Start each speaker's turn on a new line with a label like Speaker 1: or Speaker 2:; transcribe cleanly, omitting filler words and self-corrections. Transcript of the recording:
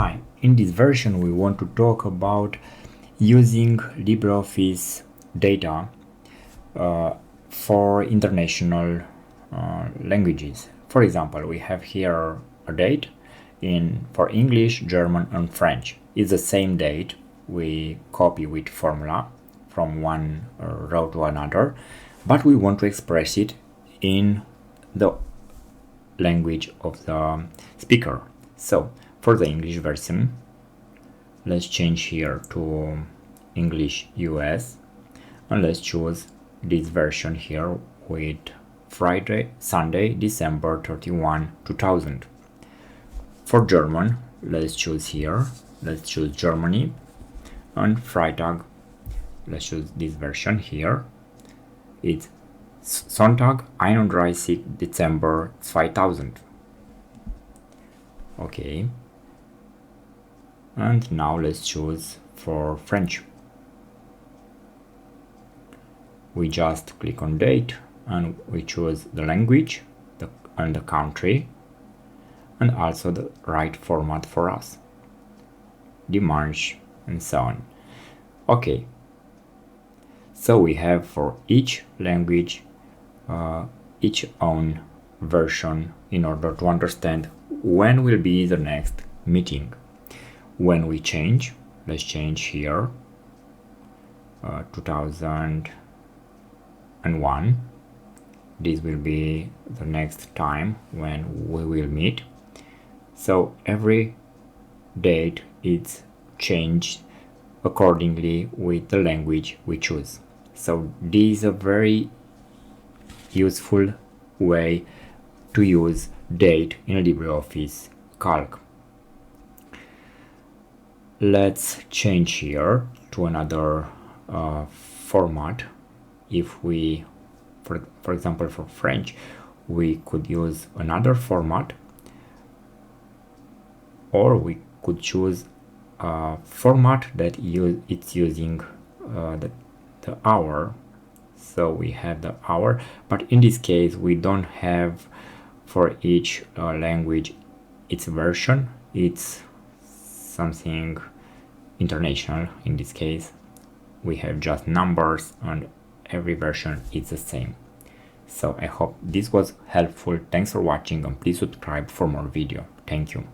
Speaker 1: Hi, in this version we want to talk about using LibreOffice data for international languages. For example, we have here a date for English, German and French. It's the same date. We copy with formula from one row to another, but we want to express it in the language of the speaker. So for the English version, let's change here to English US and let's choose this version here with Sunday, December 31, 2000. For German, let's choose here, let's choose Germany, and Freitag, let's choose this version here. It's Sonntag, 31. Dezember 2000. Okay. And now let's choose for French. We just click on date and we choose the language and the country and also the right format for us, Dimanche and so on. Okay, so we have for each language each own version in order to understand when will be the next meeting. When we change, let's change here 2001. This will be the next time when we will meet. So every date is changed accordingly with the language we choose. So this is a very useful way to use date in LibreOffice Calc. Let's change here to another format. If we, for example, for French, we could use another format, or we could choose a format that it's using the hour. So we have the hour, but in this case we don't have for each language its version. It's something international. In this case we have just numbers and every version is the same. So I hope this was helpful. Thanks for watching and please subscribe for more video. Thank you.